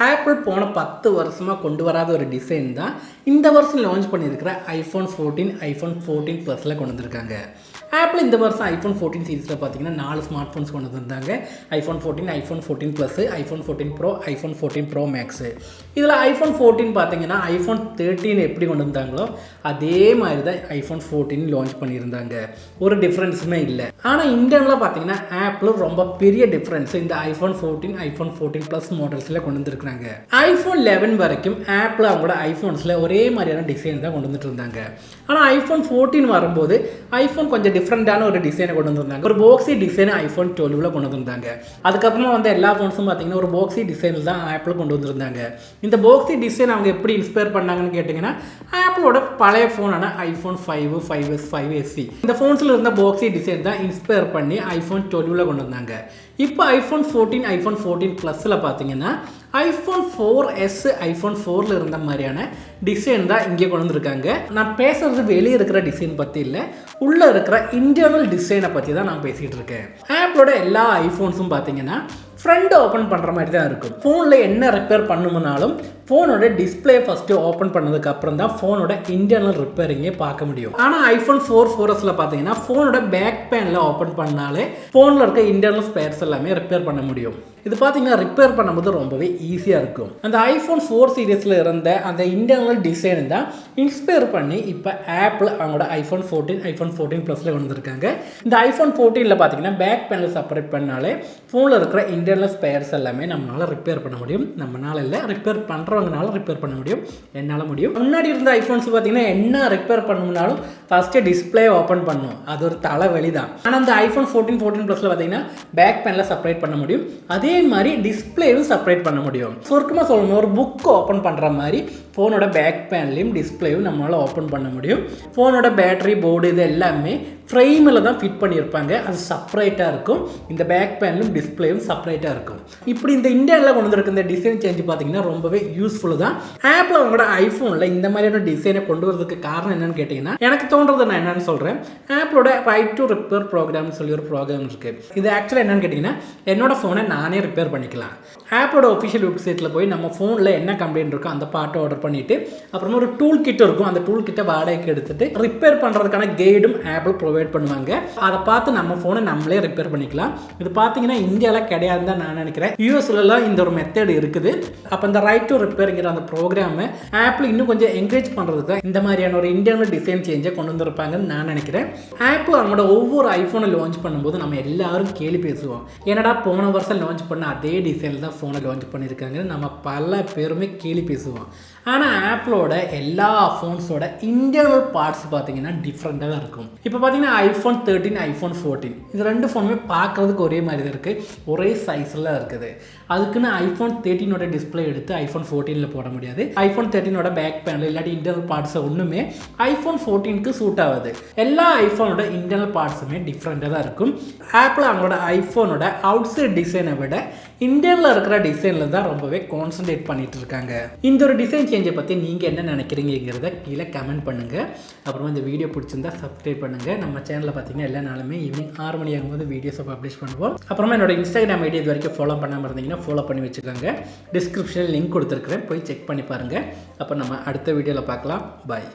Apple போன 10 வருஷமாக கொண்டு வராத ஒரு டிசைன் தான் இந்த வருஷம் லான்ச் பண்ணியிருக்கிற ஐஃபோன் 14 ஐஃபோன் 14 ப்ளஸில் கொண்டு வந்திருக்காங்க. ஆப்பிள் இந்த வருஷம் ஐஃபோன் 14 சீரீஸில் பார்த்தீங்கன்னா 4 ஸ்மார்ட் ஃபோன்ஸ் கொண்டு வந்திருந்தாங்க. IPhone 14, iPhone 14 plus, iPhone 14 bro, iPhone 14 pro max. இதில் ஐஃபோன் 14 பார்த்தீங்கன்னா ஐஃபோன் 13 எப்படி கொண்டு வந்தாங்களோ அதே மாதிரி தான் ஐஃபோன் 14 லான்ச் பண்ணியிருந்தாங்க. ஒரு டிஃப்ரென்ஸுமே இல்லை. ஆனால் இந்தியனில் பார்த்தீங்கன்னா ஆப்பிள் ரொம்ப பெரிய டிஃப்ரென்ஸ் இந்த ஐஃபோன் 14, ஐஃபோன் 14 ப்ளஸ் மாடல்ஸில் கொண்டு வந்துருக்காங்க. ஐஃபோன் 11 வரைக்கும் ஆப்பிள் அவங்களோட ஐஃபோன்ஸில் ஒரே மாதிரியான டிசைன் தான் கொண்டு வந்துட்டு இருந்தாங்க. ஆனால் ஐஃபோன் 14 வரும்போது ஐஃபோன் கொஞ்சம் டிஃப்ரெண்டான ஒரு டிசைனை கொண்டு வந்திருந்தாங்க. ஒரு பாக்ஸி டிசைனை ஐஃபோன் 12 கொண்டு வந்திருந்தாங்க. அதுக்கப்புறமா வந்து எல்லா ஃபோன்ஸும் பார்த்தீங்கன்னா ஒரு பாக்ஸி டிசைனில் தான் ஆப்பிள் கொண்டு வந்திருந்தாங்க. இந்த பாக்ஸி டிசைன் அவங்க எப்படி இன்ஸ்பயர் பண்ணாங்கன்னு கேட்டிங்கன்னா ஆப்பிளோட பழைய ஃபோனான ஐஃபோன் 5, 5S, 5SE இந்த ஃபோன்ஸில் இருந்த பாக்ஸி டிசைன் தான் இன்ஸ்பயர் பண்ணி ஐஃபோன் 12 கொண்டு வந்தாங்க. இப்போ ஐஃபோன் 14, ஐஃபோன் 14 ப்ளஸில் பார்த்தீங்கன்னா ஐஃபோன் 4S, ஐஃபோன் 4ல் இருந்த மாதிரியான டிசைன் தான் இங்கே கொண்டு வந்திருக்காங்க. நான் பேசுறது வெளியே இருக்கிற டிசைன் பற்றி இல்லை, உள்ளே இருக்கிற இன்டர்னல் டிசைனை பற்றி தான் நான் பேசிகிட்டு இருக்கேன். ஆப்பிளோட எல்லா ஐஃபோன்ஸும் பார்த்தீங்கன்னா ஃப்ரண்ட் ஓப்பன் பண்ணுற மாதிரி தான் இருக்கும். ஃபோனில் என்ன ரிப்பேர் பண்ணணும்னாலும் ஃபோனோட டிஸ்பிளே ஃபஸ்ட்டு ஓப்பன் பண்ணதுக்கு அப்புறம் தான் ஃபோனோட இன்டர்னல் ரிப்பேரிங்கே பார்க்க முடியும். ஆனால் ஐஃபோன் 4Sல பார்த்தீங்கன்னா ஃபோனோட பேக் பேனில் ஓப்பன் பண்ணாலே ஃபோனில் இருக்க இன்டர்னல் ஸ்பேர்ஸ் எல்லாமே ரிப்பேர் பண்ண முடியும். இது பார்த்தீங்கன்னா ரிப்பேர் பண்ணும்போது ரொம்பவே ஈஸியாக இருக்கும். அந்த ஐஃபோன் 4 சீரீஸில் இருந்த அந்த இன்டர்னல் டிசைன் தான் இன்ஸ்பயர் பண்ணி இப்போ ஆப்பிள் அவங்களோட ஐஃபோன் 14, ஐஃபோன் 14 ப்ளஸில் வந்திருக்காங்க. இந்த ஐஃபோன் 14ல் பார்த்தீங்கன்னா பேக் பேனில் செப்பரேட் பண்ணாலே ஃபோனில் இருக்கிற இன்டர்னல் ஸ்பேர்ஸ் எல்லாமே நம்மளால் ரிப்பேர் பண்ண முடியும். நம்மளால் இல்லை, ரிப்பேர் பண்ணுறவங்கனால ரிப்பேர் பண்ண முடியும். என்னால் முடியும். முன்னாடி இருந்த ஐஃபோன்ஸ் பார்த்தீங்கன்னா என்ன ரிப்பேர் பண்ணணும்னாலும் ஃபஸ்ட்டு டிஸ்பிளே ஓப்பன் பண்ணும். அது ஒரு தலைவலி தான். ஆனால் அந்த ஐஃபோன் 14 ப்ளஸில் பார்த்தீங்கன்னா பேக் பேனில் செப்பரேட் பண்ண முடியும். அதே மாதிரி டிஸ்பிளேவும் செப்பரேட் பண்ண முடியும். சுருக்கமாக சொல்லணும், ஒரு புக் ஓப்பன் பண்ணுற மாதிரி ஃபோனோட பேக் பேன்லையும் டிஸ்பிளேயும் நம்மளால் ஓப்பன் பண்ண முடியும். ஃபோனோட பேட்டரி, போர்டு இது எல்லாமே ஃப்ரேமில் தான் ஃபிட் பண்ணியிருப்பாங்க. அது செப்பரேட்டாக இருக்கும். இந்த பேக் பேன்லும் டிஸ்பிளேயும் செப்பரேட்டாக இருக்கும். இப்படி இந்த இந்தியாவில் கொண்டு வந்திருக்க இந்த டிசைன் சேஞ்ச் பார்த்தீங்கன்னா ரொம்பவே யூஸ்ஃபுல்லு தான். ஆப்பிள் அவங்களோட ஐஃபோனில் இந்த மாதிரியான டிசைனை கொண்டு வரதுக்கு காரணம் என்னன்னு கேட்டிங்கன்னா, எனக்கு தோன்றது நான் என்னன்னு சொல்கிறேன். ஆப்பிளோட ரைட் டு ரிப்பேர் ப்ரோக்ராம்னு சொல்லி ஒரு ப்ரோக்ராம் இருக்குது. இது ஆக்சுவலாக என்னன்னு கேட்டிங்கன்னா, என்னோட ஃபோனை நானே ரிப்பேர் பண்ணிக்கலாம். ஆப்போட ஒஃபிஷியல் வெப்சைட்டில் போய் நம்ம ஃபோனில் என்ன கம்ப்ளைண்ட் இருக்கோ அந்த பாட்டை ஆர்டர் பண்ணிவிட்டு அப்புறமா ஒரு டூல் கிட் இருக்கும். அந்த டூல் கிட்டை வாடகைக்கு எடுத்துகிட்டு ரிப்பேர் பண்ணுறதுக்கான கைடும் ஆப்பிள் ப்ரொவைட் பண்ணுவாங்க. அதை பார்த்து நம்ம ஃபோனை நம்மளே ரிப்பேர் பண்ணிக்கலாம். இது பார்த்தீங்கன்னா இந்தியாவில் கிடையாதுன்னு தான் நான் நினைக்கிறேன். யூஎஸ்லலாம் இந்த ஒரு மெத்தட் இருக்குது. அப்போ இந்த ரைட் டு ரிப்பேருங்கிற அந்த ப்ரோக்ராமை ஆப்பிள் இன்னும் கொஞ்சம் என்கரேஜ் பண்ணுறதுக்கு இந்த மாதிரியான ஒரு இந்தியன் டிசைன் சேஞ்சை கொண்டு வந்திருப்பாங்கன்னு நான் நினைக்கிறேன். ஆப்பிள் அவங்களோட ஒவ்வொரு ஐஃபோனை லான்ச் பண்ணும்போது நம்ம எல்லாரும் கேள்வி பேசுவோம், என்னடா போன வருஷம் லான்ச் பண்ண அதே டிசைனில் தான் ஃபோனை லான்ச் பண்ணியிருக்காங்க நம்ம பல பேருமே கேள்வி பேசுவோம். ஆனால் ஆப்பிளோட எல்லா ஃபோன்ஸோட இன்டர்னல் பார்ட்ஸ் பார்த்தீங்கன்னா டிஃப்ரெண்ட்டாக தான் இருக்கும். இப்போ பார்த்தீங்கன்னா ஐஃபோன் 13, ஐஃபோன் 14 இது ரெண்டு ஃபோனுமே பார்க்குறதுக்கு ஒரே மாதிரி தான் இருக்குது, ஒரே சைஸில் இருக்குது. அதுக்குன்னு ஐஃபோன் 13ஓட டிஸ்பிளே எடுத்து ஐஃபோன் 14ல் போட முடியாது. ஐஃபோன் 13ஓட பேக் பேனில் இல்லாட்டி இன்டர்னல் பார்ட்ஸை ஒன்றுமே ஐஃபோன் 14க்கு சூட் ஆகுது. எல்லா ஐஃபோனோட இன்டர்னல் பார்ட்ஸுமே டிஃப்ரெண்ட்டாக தான் இருக்கும். ஆப்பிள் அவங்களோட ஐஃபோனோட அவுட் சைட் டிசைனை விட இன்டர்னல் இருக்கிற டிசைனில் தான் ரொம்பவே கான்சன்ட்ரேட் பண்ணிட்டு இருக்காங்க. இந்த ஒரு டிசைன் சேஞ்சை பற்றி நீங்கள் என்ன நினைக்கிறீங்கிறத கீழே கமெண்ட் பண்ணுங்கள். அப்புறமா இந்த வீடியோ பிடிச்சிருந்தா சப்ஸ்கிரைப் பண்ணுங்கள். நம்ம சேனலில் பார்த்தீங்கன்னா எல்லா நாளுமே ஈவினிங் 6 மணி ஆகும்போது வீடியோஸை பப்ளிஷ் பண்ணுவோம். அப்புறமா என்னோட இன்ஸ்டாகிராம் ஐடி இது வரைக்கும் ஃபாலோ பண்ணாமல் இருந்தீங்கன்னா ஃபாலோ பண்ணி வச்சுக்கோங்க. டிஸ்கிரிப்ஷனில் லிங்க் கொடுத்துருக்குறேன், போய் செக் பண்ணி பாருங்கள். அப்போ நம்ம அடுத்த வீடியோவில் பார்க்கலாம். பாய்.